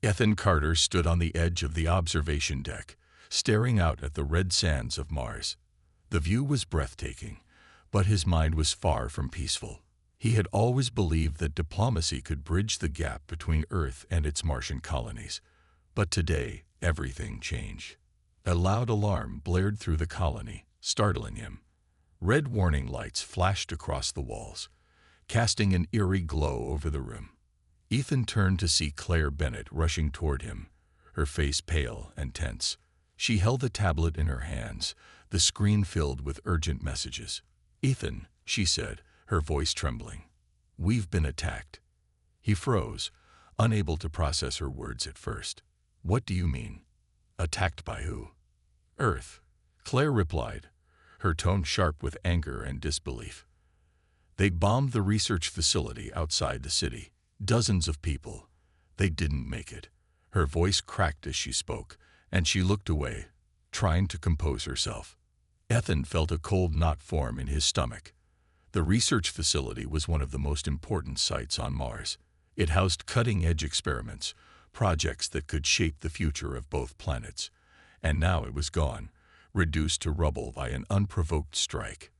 Ethan Carter stood on the edge of the observation deck, staring out at the red sands of Mars. The view was breathtaking, but his mind was far from peaceful. He had always believed that diplomacy could bridge the gap between Earth and its Martian colonies. But today, everything changed. A loud alarm blared through the colony, startling him. Red warning lights flashed across the walls, casting an eerie glow over the room. Ethan turned to see Claire Bennett rushing toward him, her face pale and tense. She held the tablet in her hands, the screen filled with urgent messages. "Ethan," she said, her voice trembling, "we've been attacked." He froze, unable to process her words at first. "What do you mean? Attacked by who?" "Earth," Claire replied, her tone sharp with anger and disbelief. "They bombed the research facility outside the city. Dozens of people. They didn't make it." Her voice cracked as she spoke, and she looked away, trying to compose herself. Ethan felt a cold knot form in his stomach. The research facility was one of the most important sites on Mars. It housed cutting-edge experiments, projects that could shape the future of both planets. And now it was gone, reduced to rubble by an unprovoked strike.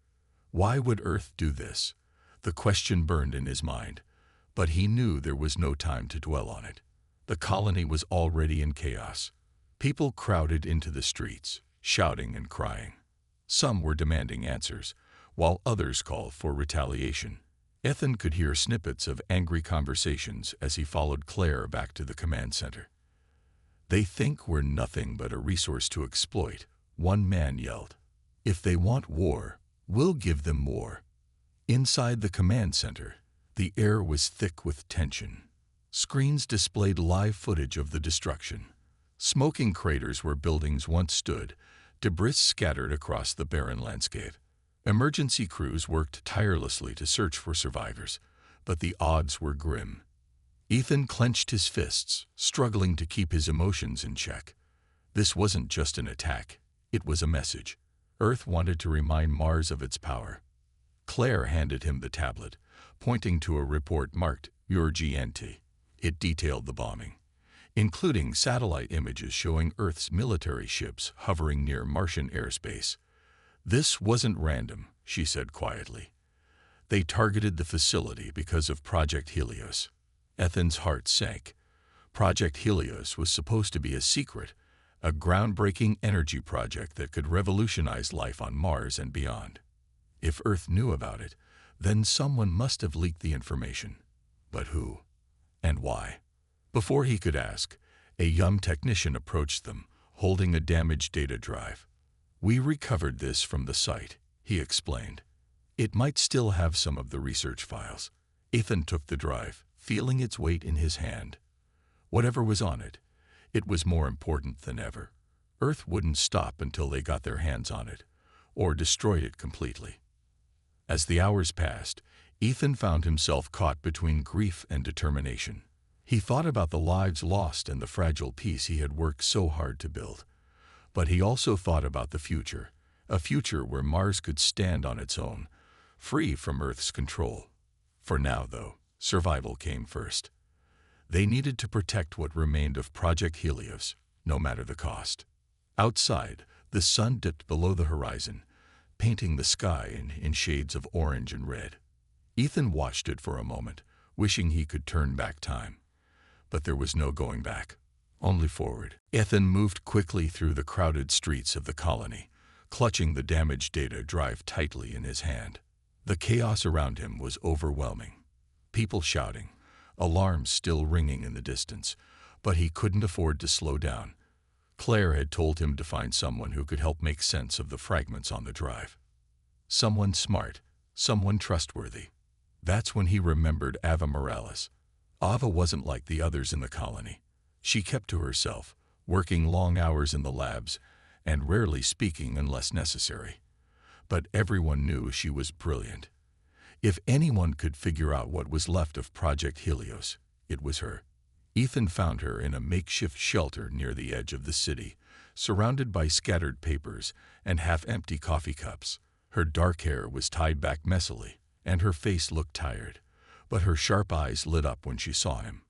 Why would Earth do this? The question burned in his mind, but he knew there was no time to dwell on it. The colony was already in chaos. People crowded into the streets, shouting and crying. Some were demanding answers, while others called for retaliation. Ethan could hear snippets of angry conversations as he followed Claire back to the command center. "They think we're nothing but a resource to exploit," one man yelled. "If they want war, we'll give them more." Inside the command center, the air was thick with tension. Screens displayed live footage of the destruction. Smoking craters where buildings once stood, debris scattered across the barren landscape. Emergency crews worked tirelessly to search for survivors, but the odds were grim. Ethan clenched his fists, struggling to keep his emotions in check. This wasn't just an attack, it was a message. Earth wanted to remind Mars of its power. Claire handed him the tablet, pointing to a report marked Urgent. It detailed the bombing, including satellite images showing Earth's military ships hovering near Martian airspace. "This wasn't random," she said quietly. "They targeted the facility because of Project Helios." Ethan's heart sank. Project Helios was supposed to be a secret, a groundbreaking energy project that could revolutionize life on Mars and beyond. If Earth knew about it, then someone must have leaked the information. But who? And why? Before he could ask, a young technician approached them, holding a damaged data drive. "We recovered this from the site," he explained. "It might still have some of the research files." Ethan took the drive, feeling its weight in his hand. Whatever was on it, it was more important than ever. Earth wouldn't stop until they got their hands on it, or destroyed it completely. As the hours passed, Ethan found himself caught between grief and determination. He thought about the lives lost and the fragile peace he had worked so hard to build. But he also thought about the future, a future where Mars could stand on its own, free from Earth's control. For now, though, survival came first. They needed to protect what remained of Project Helios, no matter the cost. Outside, the sun dipped below the horizon, painting the sky in shades of orange and red. Ethan watched it for a moment, wishing he could turn back time. But there was no going back, only forward. Ethan moved quickly through the crowded streets of the colony, clutching the damaged data drive tightly in his hand. The chaos around him was overwhelming. People shouting, alarms still ringing in the distance, but he couldn't afford to slow down. Claire had told him to find someone who could help make sense of the fragments on the drive. Someone smart, someone trustworthy. That's when he remembered Ava Morales. Ava wasn't like the others in the colony. She kept to herself, working long hours in the labs, and rarely speaking unless necessary. But everyone knew she was brilliant. If anyone could figure out what was left of Project Helios, it was her. Ethan found her in a makeshift shelter near the edge of the city, surrounded by scattered papers and half-empty coffee cups. Her dark hair was tied back messily, and her face looked tired, but her sharp eyes lit up when she saw him.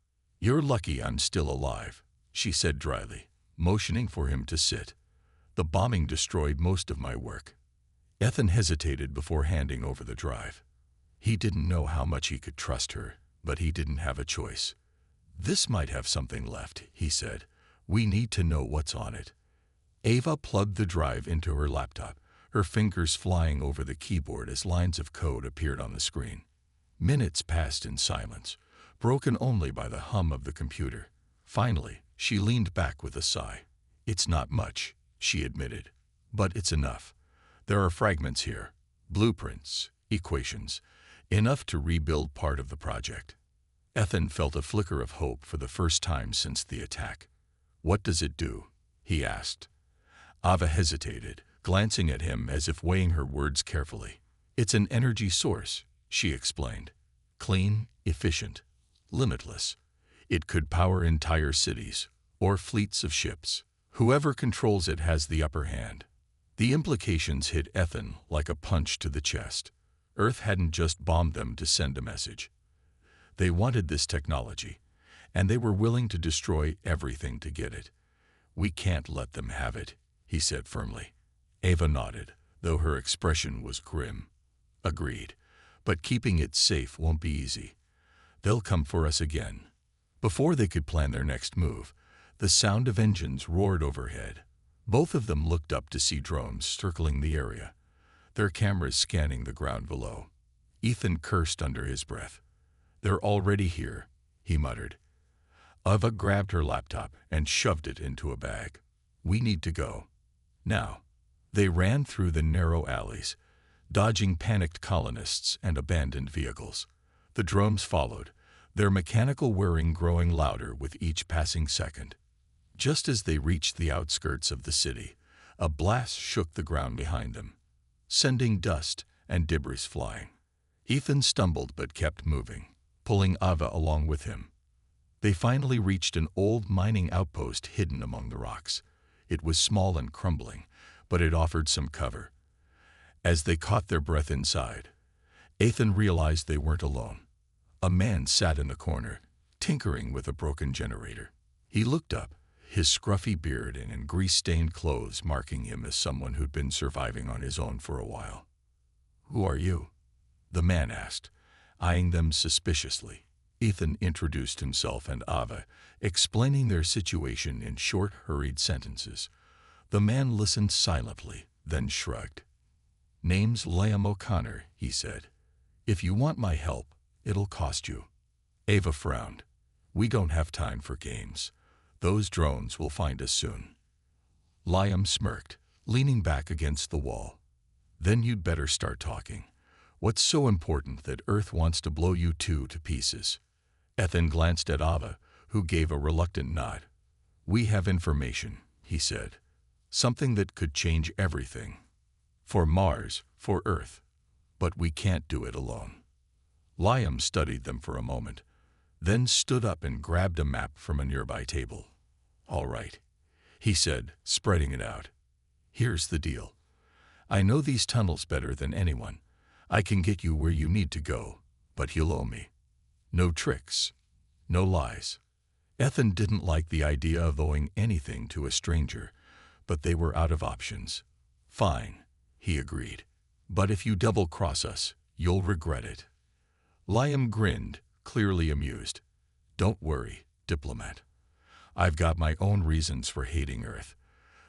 "You're lucky I'm still alive," she said dryly, motioning for him to sit. "The bombing destroyed most of my work." Ethan hesitated before handing over the drive. He didn't know how much he could trust her, but he didn't have a choice. "This might have something left," he said. "We need to know what's on it." Ava plugged the drive into her laptop, her fingers flying over the keyboard as lines of code appeared on the screen. Minutes passed in silence, broken only by the hum of the computer. Finally, she leaned back with a sigh. "It's not much," she admitted, "but it's enough. There are fragments here, blueprints, equations, enough to rebuild part of the project." Ethan felt a flicker of hope for the first time since the attack. "What does it do?" he asked. Ava hesitated, glancing at him as if weighing her words carefully. "It's an energy source," she explained. "Clean, efficient, limitless. It could power entire cities, or fleets of ships. Whoever controls it has the upper hand." The implications hit Ethan like a punch to the chest. Earth hadn't just bombed them to send a message. They wanted this technology, and they were willing to destroy everything to get it. "We can't let them have it," he said firmly. Ava nodded, though her expression was grim. "Agreed, but keeping it safe won't be easy. They'll come for us again." Before they could plan their next move, the sound of engines roared overhead. Both of them looked up to see drones circling the area, their cameras scanning the ground below. Ethan cursed under his breath. "They're already here," he muttered. Ava grabbed her laptop and shoved it into a bag. "We need to go. Now." They ran through the narrow alleys, dodging panicked colonists and abandoned vehicles. The drones followed, their mechanical whirring growing louder with each passing second. Just as they reached the outskirts of the city, a blast shook the ground behind them, sending dust and debris flying. Ethan stumbled but kept moving, pulling Ava along with him. They finally reached an old mining outpost hidden among the rocks. It was small and crumbling, but it offered some cover. As they caught their breath inside, Ethan realized they weren't alone. A man sat in the corner, tinkering with a broken generator. He looked up, his scruffy beard and in grease-stained clothes marking him as someone who'd been surviving on his own for a while. "Who are you?" the man asked, eyeing them suspiciously. Ethan introduced himself and Ava, explaining their situation in short, hurried sentences. The man listened silently, then shrugged. "Name's Liam O'Connor," he said. "If you want my help, it'll cost you." Ava frowned. "We don't have time for games. Those drones will find us soon." Liam smirked, leaning back against the wall. "Then you'd better start talking. What's so important that Earth wants to blow you two to pieces?" Ethan glanced at Ava, who gave a reluctant nod. "We have information," he said. "Something that could change everything. For Mars, for Earth. But we can't do it alone." Liam studied them for a moment, then stood up and grabbed a map from a nearby table. "All right," he said, spreading it out. "Here's the deal. I know these tunnels better than anyone. I can get you where you need to go, but you'll owe me. No tricks, no lies." Ethan didn't like the idea of owing anything to a stranger, but they were out of options. "Fine," he agreed. "But if you double-cross us, you'll regret it." Liam grinned, clearly amused. "Don't worry, diplomat. I've got my own reasons for hating Earth.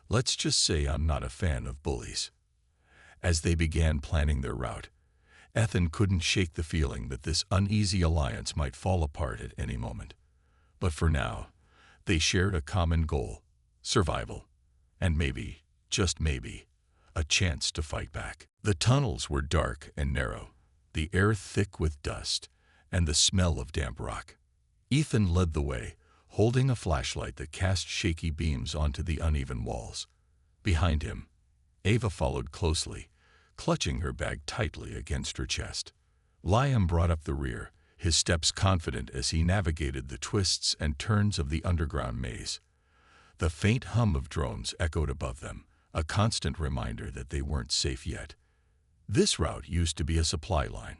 Let's just say I'm not a fan of bullies." As they began planning their route, Ethan couldn't shake the feeling that this uneasy alliance might fall apart at any moment. But for now, they shared a common goal: survival, and maybe, just maybe, a chance to fight back. The tunnels were dark and narrow, the air thick with dust, and the smell of damp rock. Ethan led the way, holding a flashlight that cast shaky beams onto the uneven walls. Behind him, Ava followed closely, clutching her bag tightly against her chest. Liam brought up the rear, his steps confident as he navigated the twists and turns of the underground maze. The faint hum of drones echoed above them, a constant reminder that they weren't safe yet. "This route used to be a supply line,"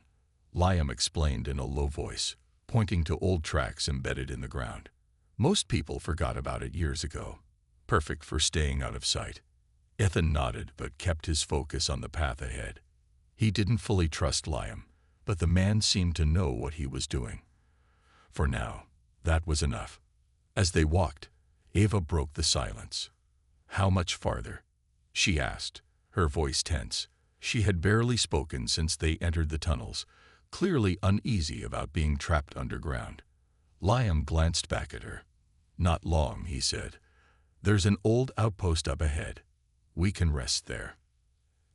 Liam explained in a low voice. pointing to old tracks embedded in the ground. Most people forgot about it years ago. Perfect for staying out of sight. Ethan nodded but kept his focus on the path ahead. He didn't fully trust Liam, but the man seemed to know what he was doing. For now, that was enough. As they walked, Ava broke the silence. "How much farther?" she asked, her voice tense. She had barely spoken since they entered the tunnels, clearly uneasy about being trapped underground. Liam glanced back at her. "Not long," he said. "There's an old outpost up ahead. We can rest there."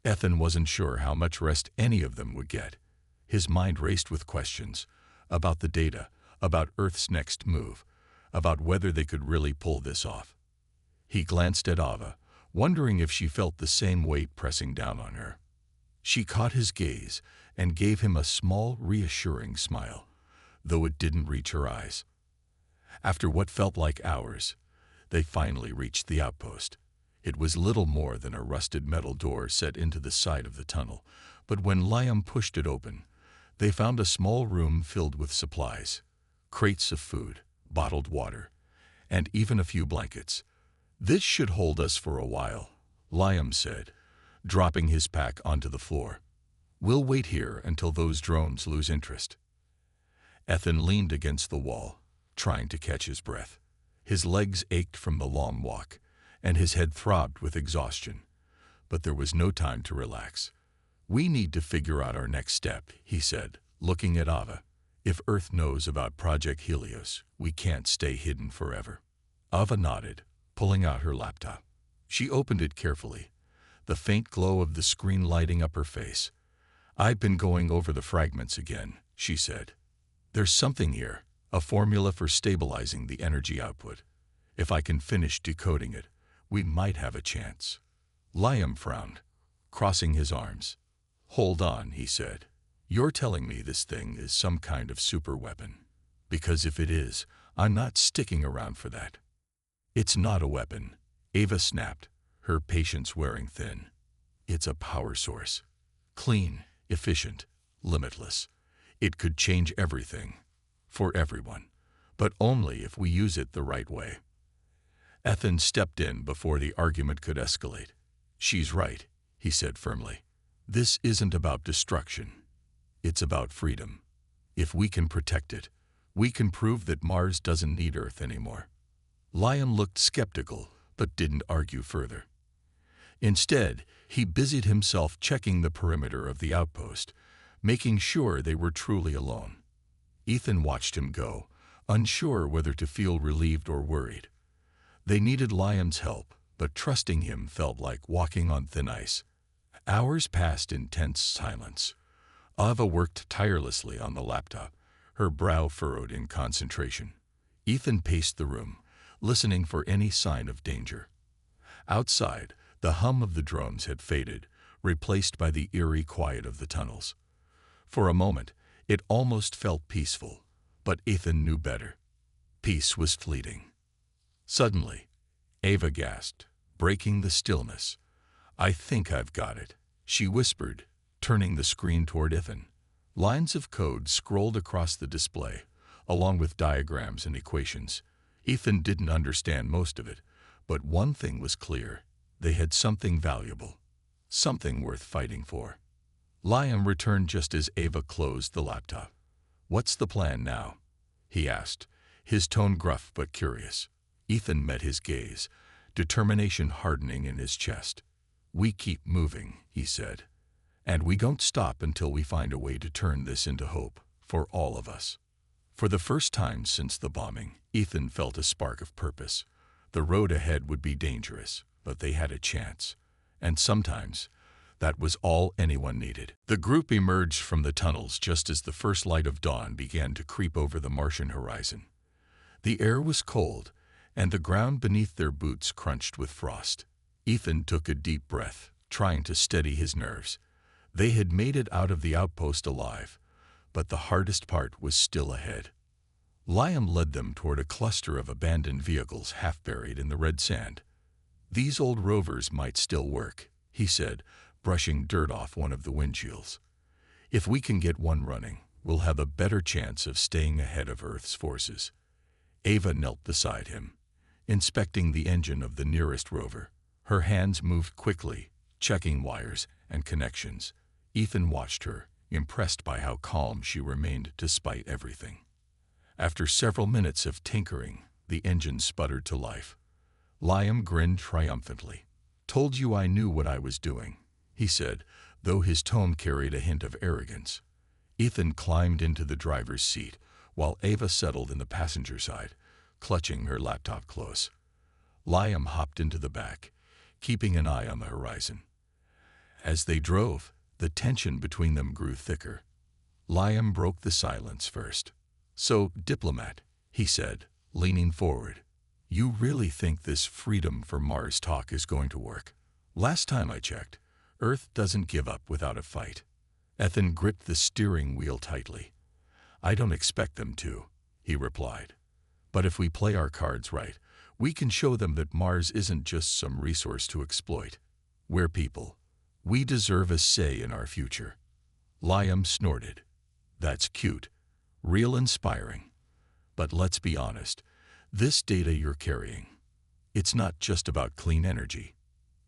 Ethan wasn't sure how much rest any of them would get. His mind raced with questions about the data, about Earth's next move, about whether they could really pull this off. He glanced at Ava, wondering if she felt the same weight pressing down on her. She caught his gaze and gave him a small, reassuring smile, though it didn't reach her eyes. After what felt like hours, they finally reached the outpost. It was little more than a rusted metal door set into the side of the tunnel, but when Liam pushed it open, they found a small room filled with supplies, crates of food, bottled water, and even a few blankets. "This should hold us for a while," Liam said, dropping his pack onto the floor. "We'll wait here until those drones lose interest." Ethan leaned against the wall, trying to catch his breath. His legs ached from the long walk, and his head throbbed with exhaustion. But there was no time to relax. "We need to figure out our next step," he said, looking at Ava. "If Earth knows about Project Helios, we can't stay hidden forever." Ava nodded, pulling out her laptop. She opened it carefully, the faint glow of the screen lighting up her face. "I've been going over the fragments again," she said. "There's something here, a formula for stabilizing the energy output. If I can finish decoding it, we might have a chance." Liam frowned, crossing his arms. "Hold on," he said. "You're telling me this thing is some kind of super weapon? Because if it is, I'm not sticking around for that." "It's not a weapon," Ava snapped, her patience wearing thin. "It's a power source. Clean, efficient, limitless. It could change everything. For everyone. But only if we use it the right way." Ethan stepped in before the argument could escalate. "She's right," he said firmly. "This isn't about destruction. It's about freedom. If we can protect it, we can prove that Mars doesn't need Earth anymore." Liam looked skeptical, but didn't argue further. Instead, he busied himself checking the perimeter of the outpost, making sure they were truly alone. Ethan watched him go, unsure whether to feel relieved or worried. They needed Liam's help, but trusting him felt like walking on thin ice. Hours passed in tense silence. Ava worked tirelessly on the laptop, her brow furrowed in concentration. Ethan paced the room, listening for any sign of danger. Outside, the hum of the drones had faded, replaced by the eerie quiet of the tunnels. For a moment, it almost felt peaceful, but Ethan knew better. Peace was fleeting. Suddenly, Ava gasped, breaking the stillness. "I think I've got it," she whispered, turning the screen toward Ethan. Lines of code scrolled across the display, along with diagrams and equations. Ethan didn't understand most of it, but one thing was clear. They had something valuable, something worth fighting for. Liam returned just as Ava closed the laptop. "What's the plan now?" he asked, his tone gruff but curious. Ethan met his gaze, determination hardening in his chest. "We keep moving," he said, "and we don't stop until we find a way to turn this into hope for all of us." For the first time since the bombing, Ethan felt a spark of purpose. The road ahead would be dangerous, but they had a chance. And sometimes, that was all anyone needed. The group emerged from the tunnels just as the first light of dawn began to creep over the Martian horizon. The air was cold, and the ground beneath their boots crunched with frost. Ethan took a deep breath, trying to steady his nerves. They had made it out of the outpost alive, but the hardest part was still ahead. Liam led them toward a cluster of abandoned vehicles half buried in the red sand. "These old rovers might still work," he said, brushing dirt off one of the windshields. "If we can get one running, we'll have a better chance of staying ahead of Earth's forces. Ava knelt beside him, inspecting the engine of the nearest rover. Her hands moved quickly, checking wires and connections. Ethan watched her, impressed by how calm she remained despite everything. After several minutes of tinkering, the engine sputtered to life. Liam grinned triumphantly. "Told you I knew what I was doing," he said, though his tone carried a hint of arrogance. Ethan climbed into the driver's seat, while Ava settled in the passenger side, clutching her laptop close. Liam hopped into the back, keeping an eye on the horizon. As they drove, the tension between them grew thicker. Liam broke the silence first. "So, diplomat," he said, leaning forward, "you really think this freedom for Mars talk is going to work? Last time I checked, Earth doesn't give up without a fight." Ethan gripped the steering wheel tightly. "I don't expect them to," he replied. "But if we play our cards right, we can show them that Mars isn't just some resource to exploit. We're people. We deserve a say in our future." Liam snorted. "That's cute. Real inspiring. But let's be honest, this data you're carrying, it's not just about clean energy.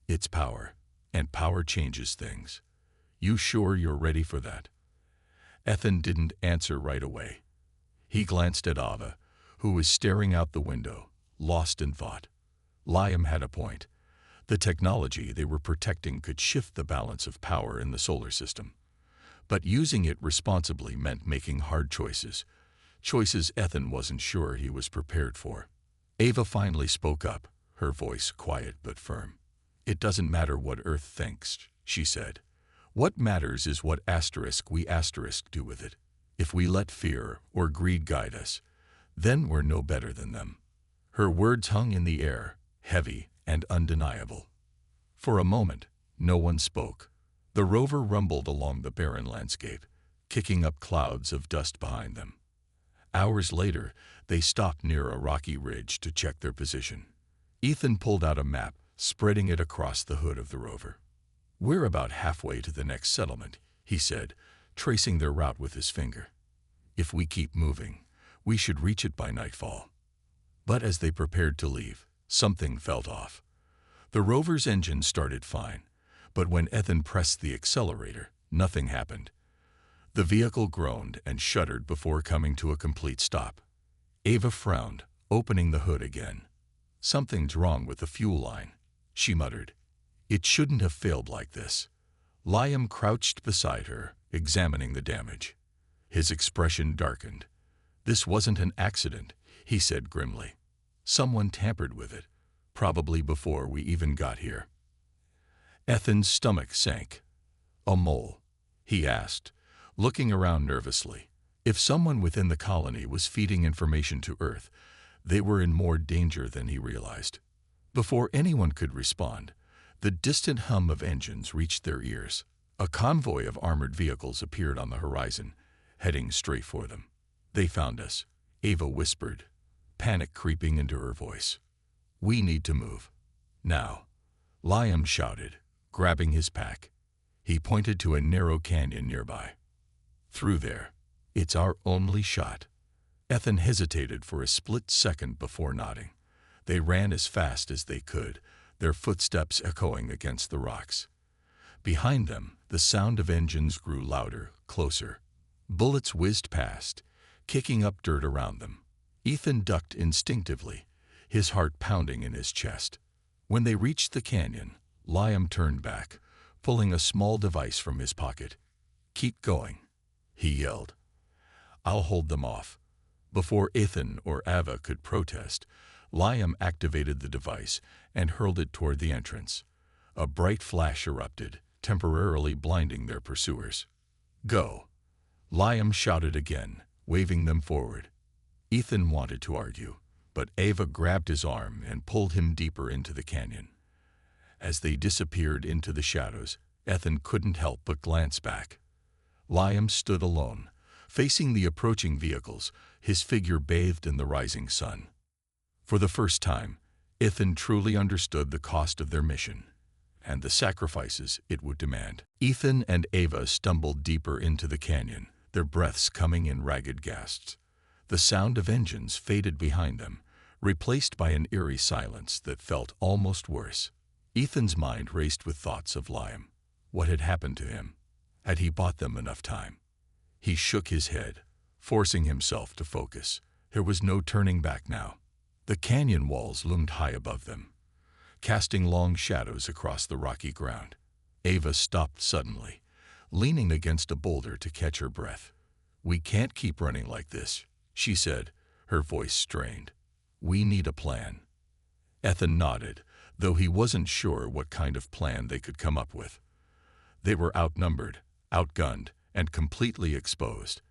It's power, and power changes things. You sure you're ready for that?" Ethan didn't answer right away. He glanced at Ava, who was staring out the window, lost in thought. Liam had a point. The technology they were protecting could shift the balance of power in the solar system. But using it responsibly meant making hard choices. Choices Ethan wasn't sure he was prepared for. Ava finally spoke up, her voice quiet but firm. "It doesn't matter what Earth thinks," she said. "What matters is what we do with it. If we let fear or greed guide us, then we're no better than them." Her words hung in the air, heavy and undeniable. For a moment, no one spoke. The rover rumbled along the barren landscape, kicking up clouds of dust behind them. Hours later, they stopped near a rocky ridge to check their position. Ethan pulled out a map, spreading it across the hood of the rover. "We're about halfway to the next settlement," he said, tracing their route with his finger. "If we keep moving, we should reach it by nightfall." But as they prepared to leave, something felt off. The rover's engine started fine, but when Ethan pressed the accelerator, nothing happened. The vehicle groaned and shuddered before coming to a complete stop. Ava frowned, opening the hood again. "Something's wrong with the fuel line," she muttered. "It shouldn't have failed like this." Liam crouched beside her, examining the damage. His expression darkened. "This wasn't an accident," he said grimly. "Someone tampered with it, probably before we even got here." Ethan's stomach sank. "A mole?" he asked, looking around nervously. If someone within the colony was feeding information to Earth, they were in more danger than he realized. Before anyone could respond, the distant hum of engines reached their ears. A convoy of armored vehicles appeared on the horizon, heading straight for them. "They found us," Ava whispered, panic creeping into her voice. "We need to move. Now," Liam shouted, grabbing his pack. He pointed to a narrow canyon nearby. "Through there. It's our only shot." Ethan hesitated for a split second before nodding. They ran as fast as they could, their footsteps echoing against the rocks. Behind them, the sound of engines grew louder, closer. Bullets whizzed past, kicking up dirt around them. Ethan ducked instinctively, his heart pounding in his chest. When they reached the canyon, Liam turned back, pulling a small device from his pocket. "Keep going," he yelled. "I'll hold them off." Before Ethan or Ava could protest, Liam activated the device and hurled it toward the entrance. A bright flash erupted, temporarily blinding their pursuers. "Go!" Liam shouted again, waving them forward. Ethan wanted to argue, but Ava grabbed his arm and pulled him deeper into the canyon. As they disappeared into the shadows, Ethan couldn't help but glance back. Liam stood alone, facing the approaching vehicles, his figure bathed in the rising sun. For the first time, Ethan truly understood the cost of their mission and the sacrifices it would demand. Ethan and Ava stumbled deeper into the canyon, their breaths coming in ragged gasps. The sound of engines faded behind them, replaced by an eerie silence that felt almost worse. Ethan's mind raced with thoughts of Liam. What had happened to him? Had he bought them enough time? He shook his head, forcing himself to focus. There was no turning back now. The canyon walls loomed high above them, casting long shadows across the rocky ground. Ava stopped suddenly, leaning against a boulder to catch her breath. "We can't keep running like this," she said, her voice strained. "We need a plan." Ethan nodded, though he wasn't sure what kind of plan they could come up with. They were outnumbered, outgunned, and completely exposed.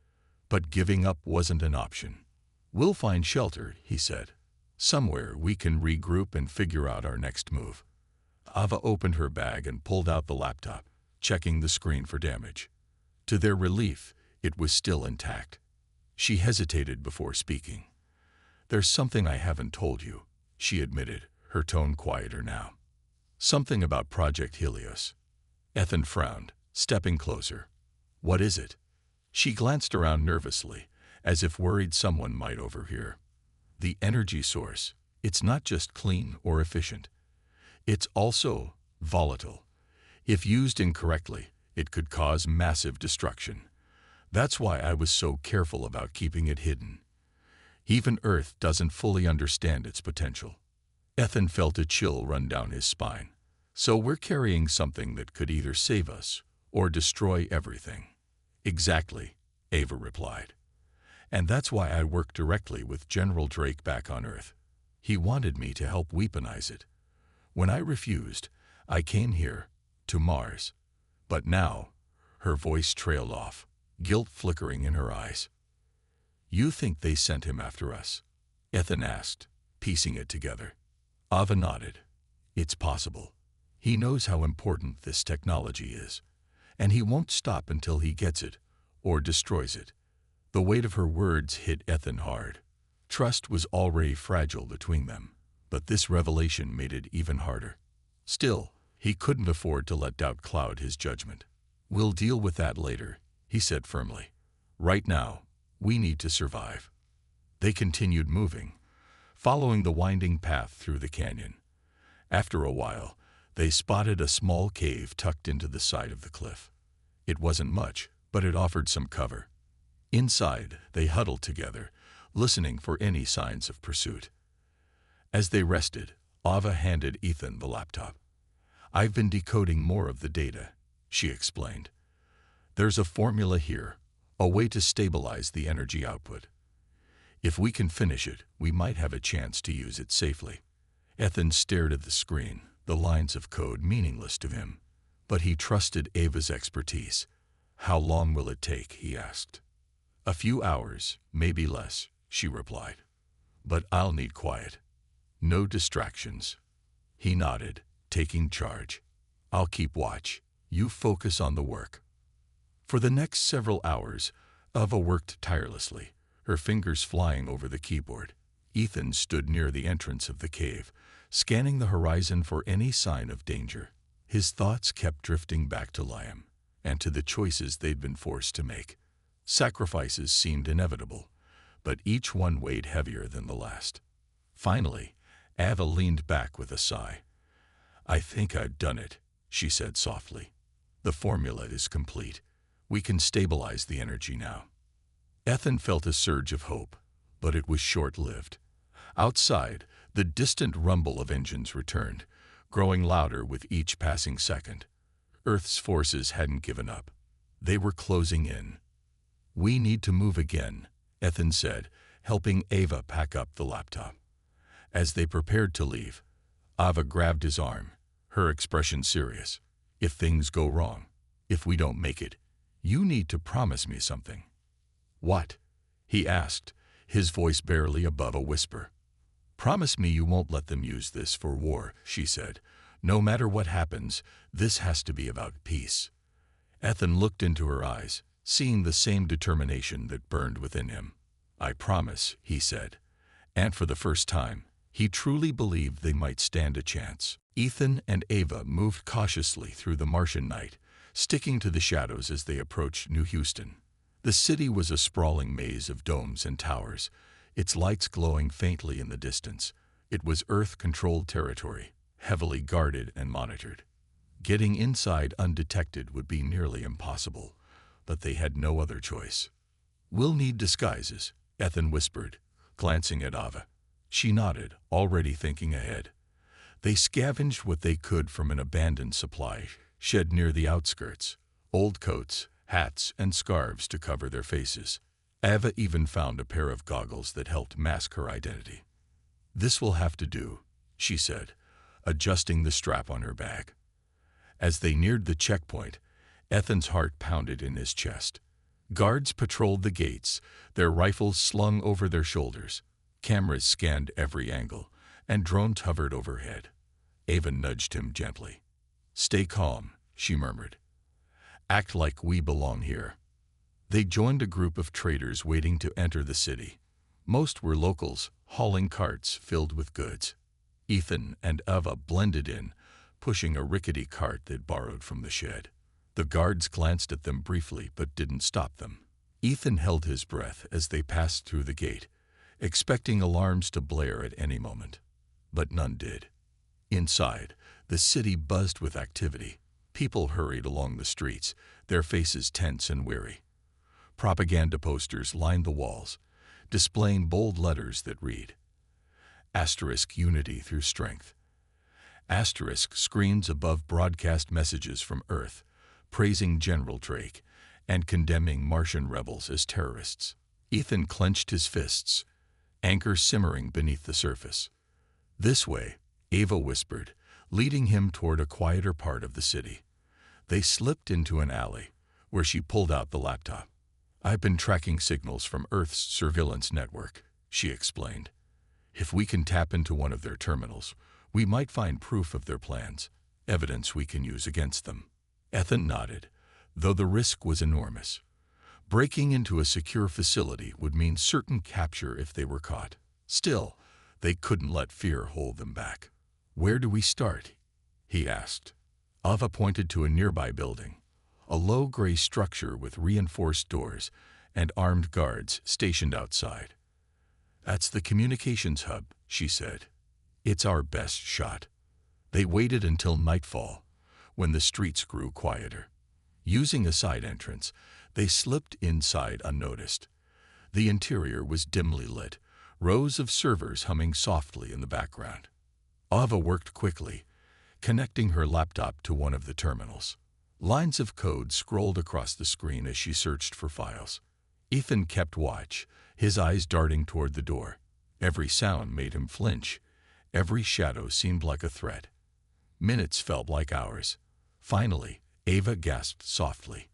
But giving up wasn't an option. "We'll find shelter," he said. "Somewhere we can regroup and figure out our next move." Ava opened her bag and pulled out the laptop, checking the screen for damage. To their relief, it was still intact. She hesitated before speaking. "There's something I haven't told you," she admitted, her tone quieter now. "Something about Project Helios." Ethan frowned, stepping closer. "What is it?" She glanced around nervously, as if worried someone might overhear. "The energy source. It's not just clean or efficient. It's also volatile. If used incorrectly, it could cause massive destruction. That's why I was so careful about keeping it hidden. Even Earth doesn't fully understand its potential." Ethan felt a chill run down his spine. "So we're carrying something that could either save us or destroy everything." "Exactly," Ava replied. "And that's why I worked directly with General Drake back on Earth. He wanted me to help weaponize it. When I refused, I came here, to Mars. But now," her voice trailed off, guilt flickering in her eyes. "You think they sent him after us?" Ethan asked, piecing it together. Ava nodded. "It's possible. He knows how important this technology is, and he won't stop until he gets it, or destroys it." The weight of her words hit Ethan hard. Trust was already fragile between them, but this revelation made it even harder. Still, he couldn't afford to let doubt cloud his judgment. "We'll deal with that later," he said firmly. "Right now, we need to survive." They continued moving, following the winding path through the canyon. After a while, they spotted a small cave tucked into the side of the cliff. It wasn't much, but it offered some cover. Inside, they huddled together, listening for any signs of pursuit. As they rested, Ava handed Ethan the laptop. "I've been decoding more of the data," she explained. "There's a formula here, a way to stabilize the energy output. If we can finish it, we might have a chance to use it safely." Ethan stared at the screen, the lines of code meaningless to him. But he trusted Ava's expertise. "How long will it take?" he asked. "A few hours, maybe less," she replied. "But I'll need quiet. No distractions." He nodded, taking charge. "I'll keep watch. You focus on the work." For the next several hours, Ava worked tirelessly, her fingers flying over the keyboard. Ethan stood near the entrance of the cave, scanning the horizon for any sign of danger. His thoughts kept drifting back to Liam, and to the choices they'd been forced to make. Sacrifices seemed inevitable, but each one weighed heavier than the last. Finally, Ava leaned back with a sigh. "I think I've done it," she said softly. "The formula is complete. We can stabilize the energy now." Ethan felt a surge of hope, but it was short-lived. Outside, the distant rumble of engines returned, growing louder with each passing second. Earth's forces hadn't given up. They were closing in. "We need to move again," Ethan said, helping Ava pack up the laptop. As they prepared to leave, Ava grabbed his arm, her expression serious. "If things go wrong, if we don't make it, you need to promise me something." "What?" he asked, his voice barely above a whisper. "Promise me you won't let them use this for war," she said. "No matter what happens, this has to be about peace." Ethan looked into her eyes, seeing the same determination that burned within him. "I promise," he said, and for the first time, he truly believed they might stand a chance. Ethan and Ava moved cautiously through the Martian night, sticking to the shadows as they approached New Houston. The city was a sprawling maze of domes and towers, its lights glowing faintly in the distance. It was Earth-controlled territory, heavily guarded and monitored. Getting inside undetected would be nearly impossible, but they had no other choice. "We'll need disguises," Ethan whispered, glancing at Ava. She nodded, already thinking ahead. They scavenged what they could from an abandoned supply shed near the outskirts: old coats, hats, and scarves to cover their faces. Ava even found a pair of goggles that helped mask her identity. "This will have to do," she said, adjusting the strap on her bag. As they neared the checkpoint, Ethan's heart pounded in his chest. Guards patrolled the gates, their rifles slung over their shoulders. Cameras scanned every angle, and drones hovered overhead. Ava nudged him gently. "Stay calm," she murmured. "Act like we belong here." They joined a group of traders waiting to enter the city. Most were locals, hauling carts filled with goods. Ethan and Ava blended in, pushing a rickety cart they'd borrowed from the shed. The guards glanced at them briefly but didn't stop them. Ethan held his breath as they passed through the gate, expecting alarms to blare at any moment. But none did. Inside, the city buzzed with activity. People hurried along the streets, their faces tense and weary. Propaganda posters lined the walls, displaying bold letters that read, *Unity through strength. Screens above broadcast messages from Earth, praising General Drake and condemning Martian rebels as terrorists. Ethan clenched his fists, anger simmering beneath the surface. "This way," Ava whispered, leading him toward a quieter part of the city. They slipped into an alley, where she pulled out the laptop. "I've been tracking signals from Earth's surveillance network," she explained. "If we can tap into one of their terminals, we might find proof of their plans, evidence we can use against them." Ethan nodded, though the risk was enormous. Breaking into a secure facility would mean certain capture if they were caught. Still, they couldn't let fear hold them back. "Where do we start?" he asked. Ava pointed to a nearby building, a low gray structure with reinforced doors and armed guards stationed outside. "That's the communications hub," she said. "It's our best shot." They waited until nightfall, when the streets grew quieter. Using a side entrance, they slipped inside unnoticed. The interior was dimly lit, rows of servers humming softly in the background. Ava worked quickly, connecting her laptop to one of the terminals. Lines of code scrolled across the screen as she searched for files. Ethan kept watch, his eyes darting toward the door. Every sound made him flinch. Every shadow seemed like a threat. Minutes felt like hours. Finally, Ava gasped softly.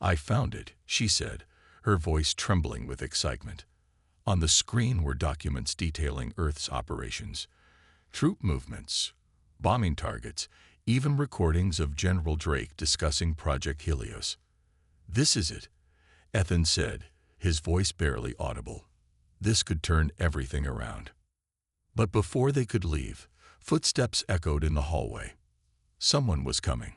"I found it," she said, her voice trembling with excitement. On the screen were documents detailing Earth's operations, troop movements, bombing targets, even recordings of General Drake discussing Project Helios. "This is it," Ethan said, his voice barely audible. "This could turn everything around." But before they could leave, footsteps echoed in the hallway. Someone was coming.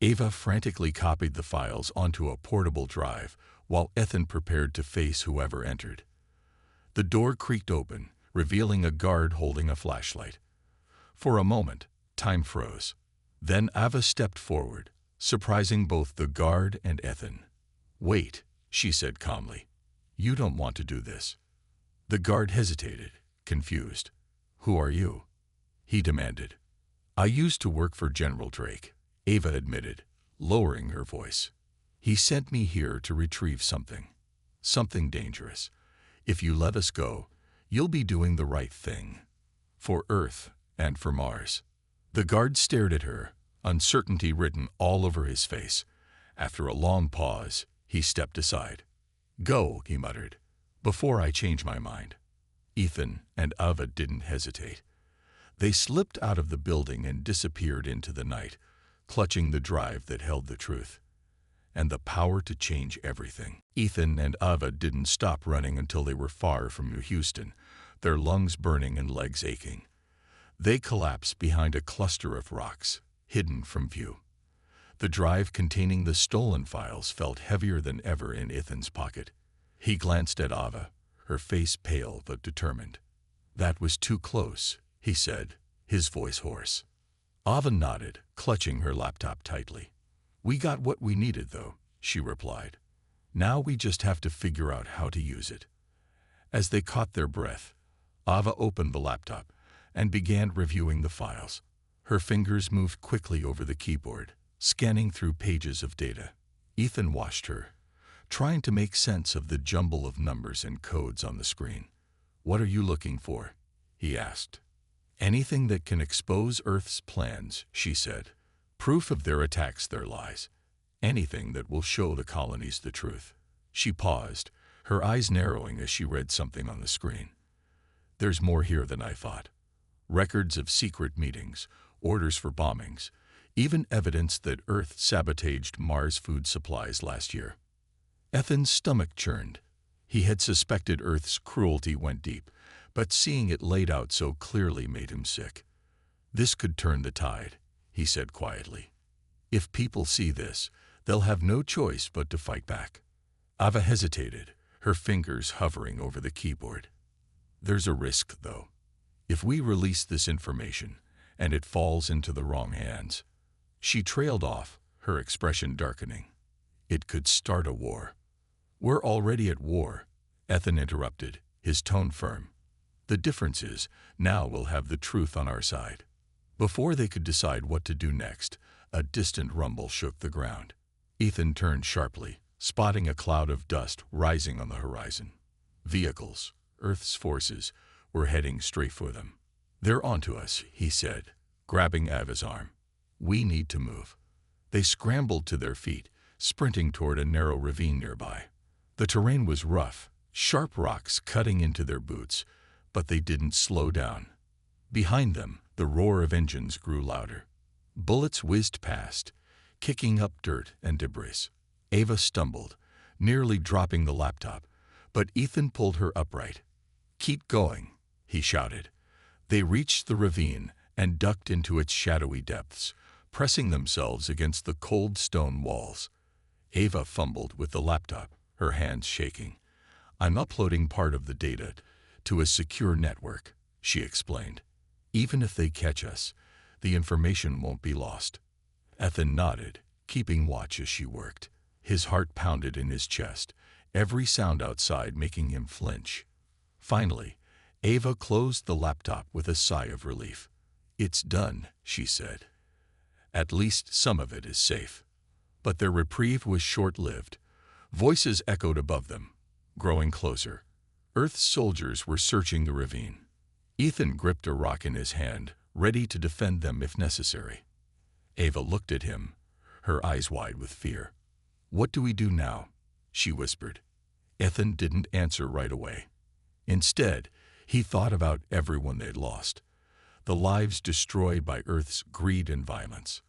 Ava frantically copied the files onto a portable drive, while Ethan prepared to face whoever entered. The door creaked open, revealing a guard holding a flashlight. For a moment, time froze. Then Ava stepped forward, surprising both the guard and Ethan. "Wait," she said calmly. "You don't want to do this." The guard hesitated, confused. "Who are you?" he demanded. "I used to work for General Drake," Ava admitted, lowering her voice. "He sent me here to retrieve something. Something dangerous. If you let us go, you'll be doing the right thing. For Earth and for Mars." The guard stared at her, uncertainty written all over his face. After a long pause, he stepped aside. "Go," he muttered, "before I change my mind." Ethan and Ava didn't hesitate. They slipped out of the building and disappeared into the night, clutching the drive that held the truth and the power to change everything. Ethan and Ava didn't stop running until they were far from Houston, their lungs burning and legs aching. They collapsed behind a cluster of rocks, hidden from view. The drive containing the stolen files felt heavier than ever in Ethan's pocket. He glanced at Ava, her face pale but determined. "That was too close," he said, his voice hoarse. Ava nodded, clutching her laptop tightly. "We got what we needed, though," she replied. "Now we just have to figure out how to use it." As they caught their breath, Ava opened the laptop and began reviewing the files. Her fingers moved quickly over the keyboard, scanning through pages of data. Ethan watched her, trying to make sense of the jumble of numbers and codes on the screen. "What are you looking for?" he asked. "Anything that can expose Earth's plans," she said. "Proof of their attacks, their lies. Anything that will show the colonies the truth." She paused, her eyes narrowing as she read something on the screen. "There's more here than I thought. Records of secret meetings, orders for bombings, even evidence that Earth sabotaged Mars' food supplies last year." Ethan's stomach churned. He had suspected Earth's cruelty went deep, but seeing it laid out so clearly made him sick. "This could turn the tide," he said quietly. "If people see this, they'll have no choice but to fight back." Ava hesitated, her fingers hovering over the keyboard. "There's a risk, though. If we release this information, and it falls into the wrong hands." She trailed off, her expression darkening. "It could start a war." "We're already at war," Ethan interrupted, his tone firm. "The difference is, now we'll have the truth on our side." Before they could decide what to do next, a distant rumble shook the ground. Ethan turned sharply, spotting a cloud of dust rising on the horizon. Vehicles, Earth's forces, were heading straight for them. "They're onto us," he said, grabbing Ava's arm. "We need to move." They scrambled to their feet, sprinting toward a narrow ravine nearby. The terrain was rough, sharp rocks cutting into their boots, but they didn't slow down. Behind them, the roar of engines grew louder. Bullets whizzed past, kicking up dirt and debris. Ava stumbled, nearly dropping the laptop, but Ethan pulled her upright. "Keep going," he shouted. They reached the ravine and ducked into its shadowy depths, pressing themselves against the cold stone walls. Ava fumbled with the laptop, her hands shaking. "I'm uploading part of the data to a secure network," she explained. "Even if they catch us, the information won't be lost." Ethan nodded, keeping watch as she worked. His heart pounded in his chest, every sound outside making him flinch. Finally, Ava closed the laptop with a sigh of relief. "It's done," she said. "At least some of it is safe." But their reprieve was short-lived. Voices echoed above them, growing closer. Earth's soldiers were searching the ravine. Ethan gripped a rock in his hand, ready to defend them if necessary. Ava looked at him, her eyes wide with fear. "What do we do now?" she whispered. Ethan didn't answer right away. Instead, he thought about everyone they'd lost, the lives destroyed by Earth's greed and violence.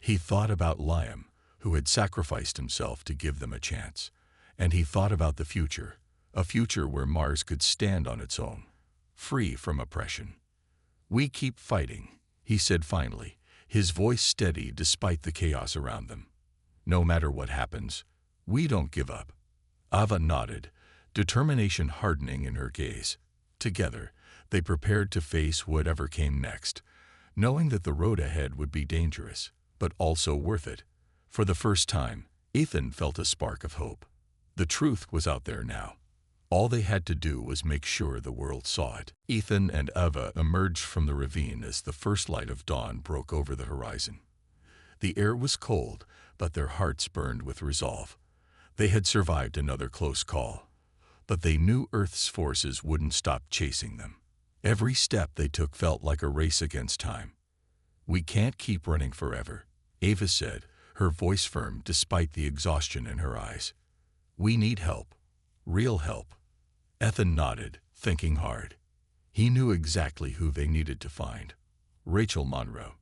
He thought about Liam, who had sacrificed himself to give them a chance, and he thought about the future, a future where Mars could stand on its own, free from oppression. "We keep fighting," he said finally, his voice steady despite the chaos around them. "No matter what happens, we don't give up." Ava nodded, determination hardening in her gaze. Together, they prepared to face whatever came next, knowing that the road ahead would be dangerous, but also worth it. For the first time, Ethan felt a spark of hope. The truth was out there now. All they had to do was make sure the world saw it. Ethan and Ava emerged from the ravine as the first light of dawn broke over the horizon. The air was cold, but their hearts burned with resolve. They had survived another close call, but they knew Earth's forces wouldn't stop chasing them. Every step they took felt like a race against time. "We can't keep running forever," Ava said, her voice firm despite the exhaustion in her eyes. "We need help. Real help." Ethan nodded, thinking hard. He knew exactly who they needed to find. Rachel Monroe.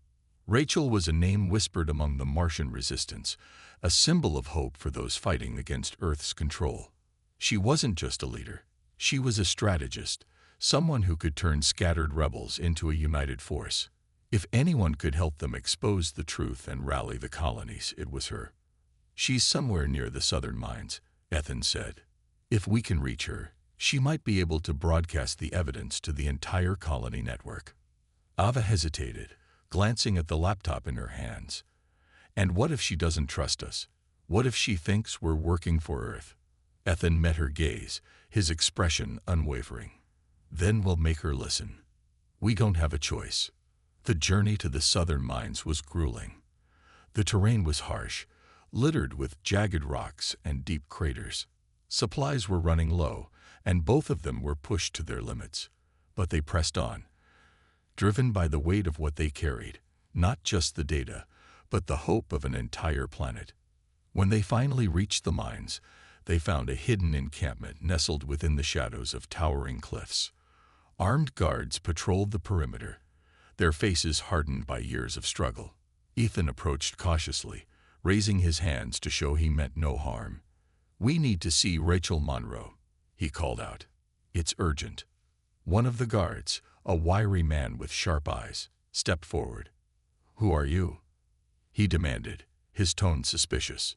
Rachel was a name whispered among the Martian resistance, a symbol of hope for those fighting against Earth's control. She wasn't just a leader. She was a strategist, someone who could turn scattered rebels into a united force. If anyone could help them expose the truth and rally the colonies, it was her. She's somewhere near the southern mines, Ethan said. If we can reach her, she might be able to broadcast the evidence to the entire colony network. Ava hesitated, glancing at the laptop in her hands. And what if she doesn't trust us? What if she thinks we're working for Earth? Ethan met her gaze, his expression unwavering. Then we'll make her listen. We don't have a choice. The journey to the southern mines was grueling. The terrain was harsh, littered with jagged rocks and deep craters. Supplies were running low, and both of them were pushed to their limits. But they pressed on, driven by the weight of what they carried, not just the data, but the hope of an entire planet. When they finally reached the mines, they found a hidden encampment nestled within the shadows of towering cliffs. Armed guards patrolled the perimeter, their faces hardened by years of struggle. Ethan approached cautiously, raising his hands to show he meant no harm. "We need to see Rachel Monroe," he called out. "It's urgent." One of the guards, a wiry man with sharp eyes, stepped forward. "Who are you?" he demanded, his tone suspicious.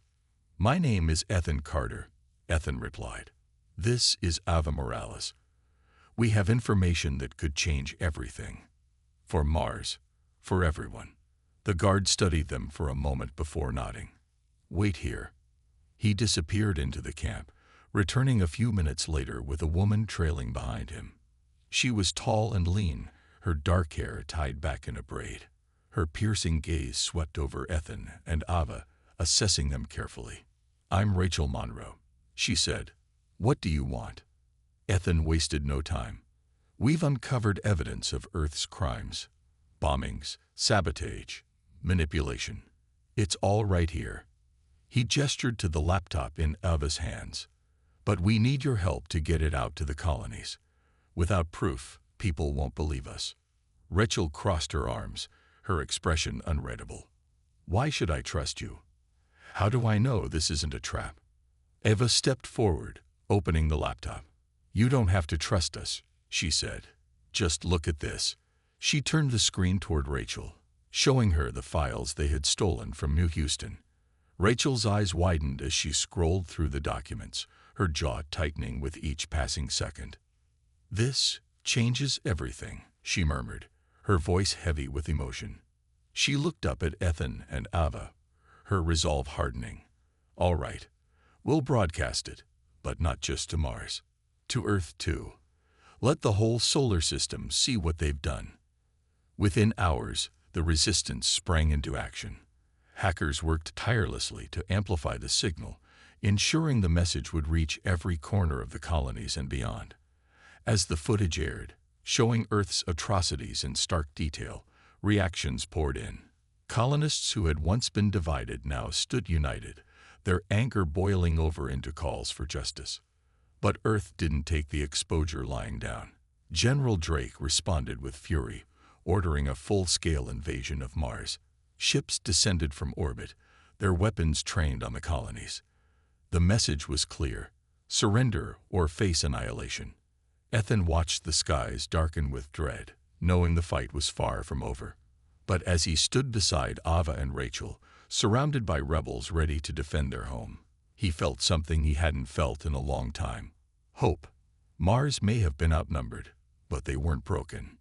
"My name is Ethan Carter," Ethan replied. "This is Ava Morales. We have information that could change everything. For Mars, for everyone." The guard studied them for a moment before nodding. "Wait here." He disappeared into the camp, returning a few minutes later with a woman trailing behind him. She was tall and lean, her dark hair tied back in a braid. Her piercing gaze swept over Ethan and Ava, assessing them carefully. "I'm Rachel Monroe," she said. "What do you want?" Ethan wasted no time. "We've uncovered evidence of Earth's crimes. Bombings, sabotage, manipulation. It's all right here." He gestured to the laptop in Ava's hands. "But we need your help to get it out to the colonies. Without proof, people won't believe us." Rachel crossed her arms, her expression unreadable. "Why should I trust you? How do I know this isn't a trap?" Ava stepped forward, opening the laptop. "You don't have to trust us," she said. "Just look at this." She turned the screen toward Rachel, showing her the files they had stolen from New Houston. Rachel's eyes widened as she scrolled through the documents, her jaw tightening with each passing second. "This changes everything," she murmured, her voice heavy with emotion. She looked up at Ethan and Ava, her resolve hardening. "All right, we'll broadcast it, but not just to Mars. To Earth, too. Let the whole solar system see what they've done." Within hours, the resistance sprang into action. Hackers worked tirelessly to amplify the signal, ensuring the message would reach every corner of the colonies and beyond. As the footage aired, showing Earth's atrocities in stark detail, reactions poured in. Colonists who had once been divided now stood united, their anger boiling over into calls for justice. But Earth didn't take the exposure lying down. General Drake responded with fury, ordering a full-scale invasion of Mars. Ships descended from orbit, their weapons trained on the colonies. The message was clear: surrender or face annihilation. Ethan watched the skies darken with dread, knowing the fight was far from over. But as he stood beside Ava and Rachel, surrounded by rebels ready to defend their home, he felt something he hadn't felt in a long time: hope. Mars may have been outnumbered, but they weren't broken.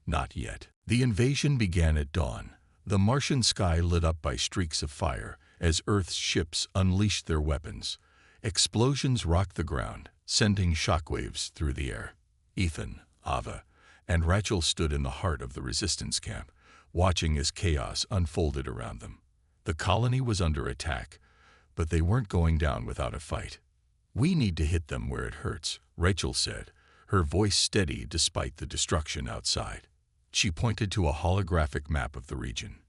Not yet. The invasion began at dawn, the Martian sky lit up by streaks of fire as Earth's ships unleashed their weapons. Explosions rocked the ground, sending shockwaves through the air. Ethan, Ava, and Rachel stood in the heart of the resistance camp, watching as chaos unfolded around them. The colony was under attack, but they weren't going down without a fight. "We need to hit them where it hurts," Rachel said, her voice steady despite the destruction outside. She pointed to a holographic map of the region.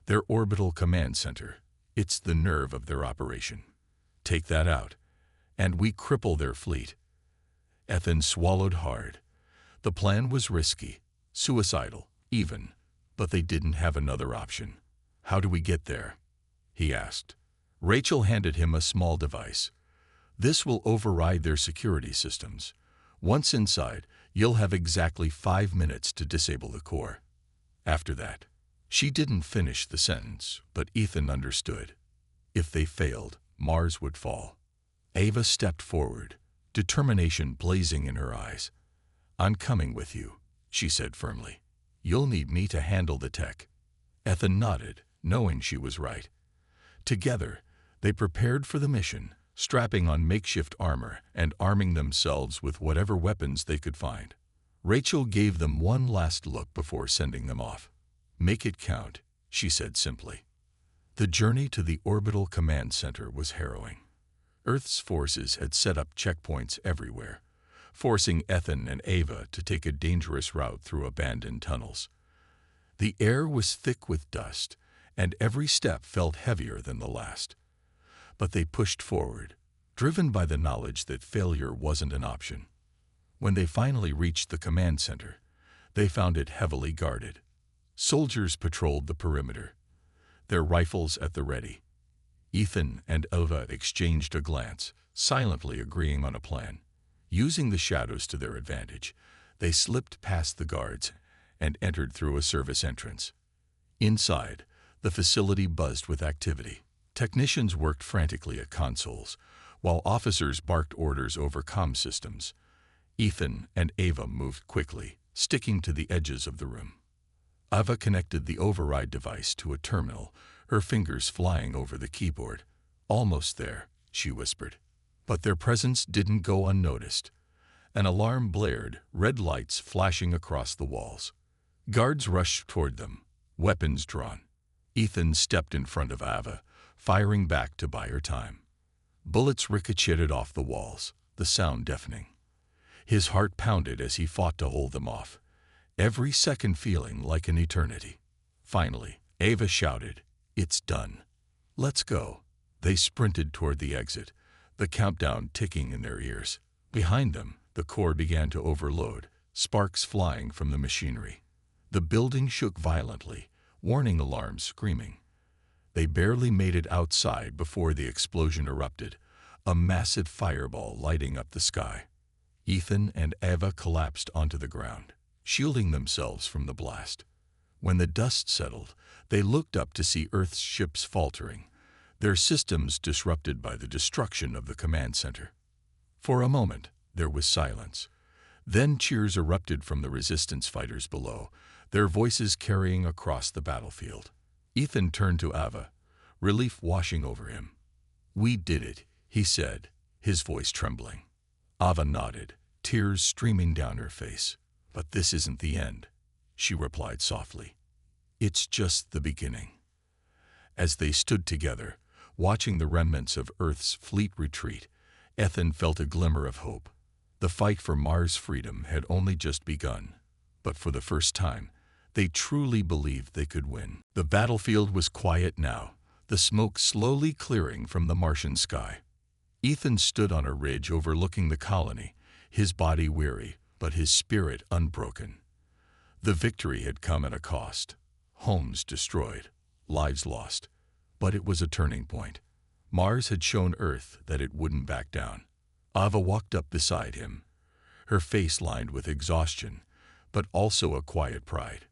"Their orbital command center. It's the nerve of their operation. Take that out, and we cripple their fleet." Ethan swallowed hard. The plan was risky, suicidal, even, but they didn't have another option. "How do we get there?" he asked. Rachel handed him a small device. "This will override their security systems. Once inside, you'll have exactly 5 minutes to disable the core." After that, she didn't finish the sentence, but Ethan understood. If they failed, Mars would fall. Ava stepped forward, determination blazing in her eyes. "I'm coming with you," she said firmly. "You'll need me to handle the tech." Ethan nodded, knowing she was right. Together, they prepared for the mission, strapping on makeshift armor and arming themselves with whatever weapons they could find. Rachel gave them one last look before sending them off. "Make it count," she said simply. The journey to the orbital command center was harrowing. Earth's forces had set up checkpoints everywhere, forcing Ethan and Ava to take a dangerous route through abandoned tunnels. The air was thick with dust, and every step felt heavier than the last. But they pushed forward, driven by the knowledge that failure wasn't an option. When they finally reached the command center, they found it heavily guarded. Soldiers patrolled the perimeter, their rifles at the ready. Ethan and Ava exchanged a glance, silently agreeing on a plan. Using the shadows to their advantage, they slipped past the guards and entered through a service entrance. Inside, the facility buzzed with activity. Technicians worked frantically at consoles, while officers barked orders over comm systems. Ethan and Ava moved quickly, sticking to the edges of the room. Ava connected the override device to a terminal, her fingers flying over the keyboard. "Almost there," she whispered. But their presence didn't go unnoticed. An alarm blared, red lights flashing across the walls. Guards rushed toward them, weapons drawn. Ethan stepped in front of Ava, firing back to buy her time. Bullets ricocheted off the walls, the sound deafening. His heart pounded as he fought to hold them off, every second feeling like an eternity. Finally, Ava shouted, "It's done. Let's go." They sprinted toward the exit, the countdown ticking in their ears. Behind them, the core began to overload, sparks flying from the machinery. The building shook violently, warning alarms screaming. They barely made it outside before the explosion erupted, a massive fireball lighting up the sky. Ethan and Ava collapsed onto the ground, shielding themselves from the blast. When the dust settled, they looked up to see Earth's ships faltering, their systems disrupted by the destruction of the command center. For a moment, there was silence. Then cheers erupted from the resistance fighters below, their voices carrying across the battlefield. Ethan turned to Ava, relief washing over him. "We did it," he said, his voice trembling. Ava nodded, tears streaming down her face. "But this isn't the end," she replied softly. "It's just the beginning." As they stood together, watching the remnants of Earth's fleet retreat, Ethan felt a glimmer of hope. The fight for Mars' freedom had only just begun, but for the first time, they truly believed they could win. The battlefield was quiet now, the smoke slowly clearing from the Martian sky. Ethan stood on a ridge overlooking the colony, his body weary, but his spirit unbroken. The victory had come at a cost. Homes destroyed, lives lost. But it was a turning point. Mars had shown Earth that it wouldn't back down. Ava walked up beside him, her face lined with exhaustion, but also a quiet pride.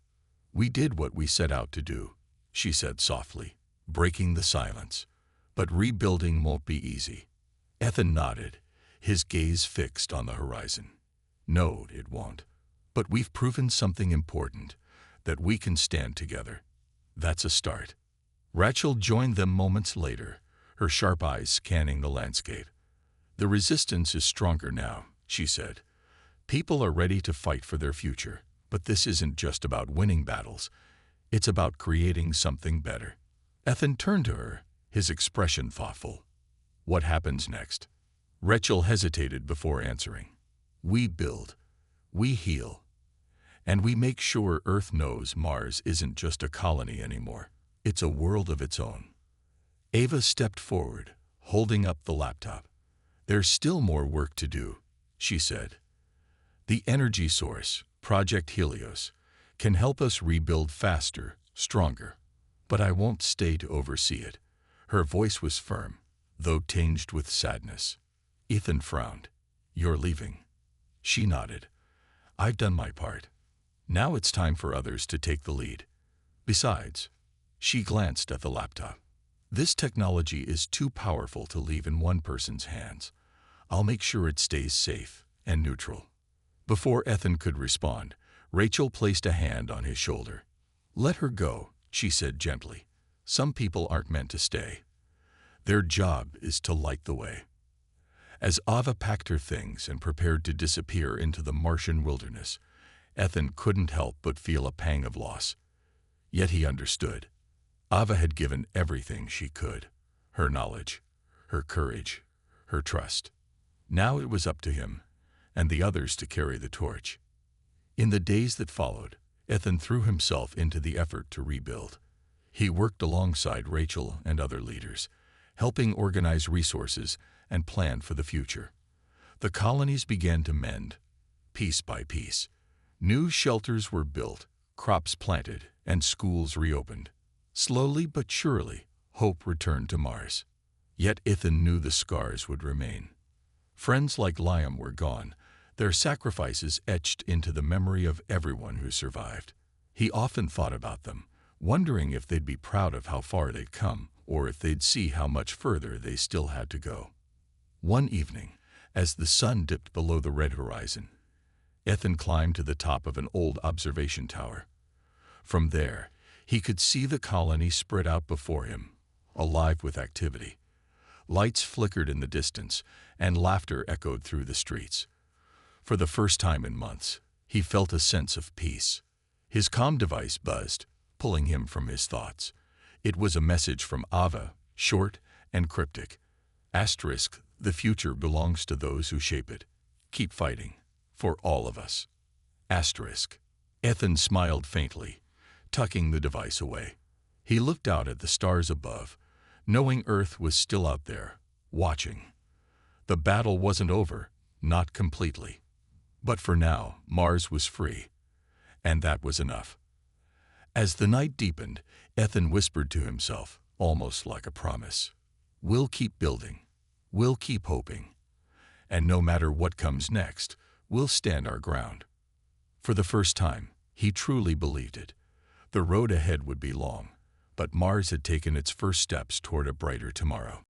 "We did what we set out to do," she said softly, breaking the silence. "But rebuilding won't be easy." Ethan nodded, his gaze fixed on the horizon. "No, it won't. But we've proven something important, that we can stand together. That's a start." Rachel joined them moments later, her sharp eyes scanning the landscape. "The resistance is stronger now," she said. "People are ready to fight for their future, but this isn't just about winning battles. It's about creating something better." Ethan turned to her, his expression thoughtful. "What happens next?" Rachel hesitated before answering. "We build, we heal, and we make sure Earth knows Mars isn't just a colony anymore. It's a world of its own." Ava stepped forward, holding up the laptop. "There's still more work to do," she said. "The energy source, Project Helios, can help us rebuild faster, stronger. But I won't stay to oversee it." Her voice was firm, though tinged with sadness. Ethan frowned. "You're leaving?" She nodded. "I've done my part. Now it's time for others to take the lead. Besides, she glanced at the laptop. This technology is too powerful to leave in one person's hands. I'll make sure it stays safe and neutral. Before Ethan could respond, Rachel placed a hand on his shoulder. Let her go, she said gently. Some people aren't meant to stay. Their job is to light the way. As Ava packed her things and prepared to disappear into the Martian wilderness, Ethan couldn't help but feel a pang of loss. Yet he understood. Ava had given everything she could. Her knowledge, her courage, her trust. Now it was up to him and the others to carry the torch. In the days that followed, Ethan threw himself into the effort to rebuild. He worked alongside Rachel and other leaders, helping organize resources and plan for the future. The colonies began to mend, piece by piece. New shelters were built, crops planted, and schools reopened. Slowly but surely, hope returned to Mars. Yet Ethan knew the scars would remain. Friends like Liam were gone, their sacrifices etched into the memory of everyone who survived. He often thought about them, wondering if they'd be proud of how far they'd come, or if they'd see how much further they still had to go. One evening, as the sun dipped below the red horizon, Ethan climbed to the top of an old observation tower. From there, he could see the colony spread out before him, alive with activity. Lights flickered in the distance, and laughter echoed through the streets. For the first time in months, he felt a sense of peace. His comm device buzzed, pulling him from his thoughts. It was a message from Ava, short and cryptic. Asterisk, the future belongs to those who shape it. Keep fighting, for all of us. Asterisk. Ethan smiled faintly, tucking the device away. He looked out at the stars above, knowing Earth was still out there, watching. The battle wasn't over, not completely. But for now, Mars was free, and that was enough. As the night deepened, Ethan whispered to himself, almost like a promise. We'll keep building. We'll keep hoping. And no matter what comes next, we'll stand our ground. For the first time, he truly believed it. The road ahead would be long, but Mars had taken its first steps toward a brighter tomorrow.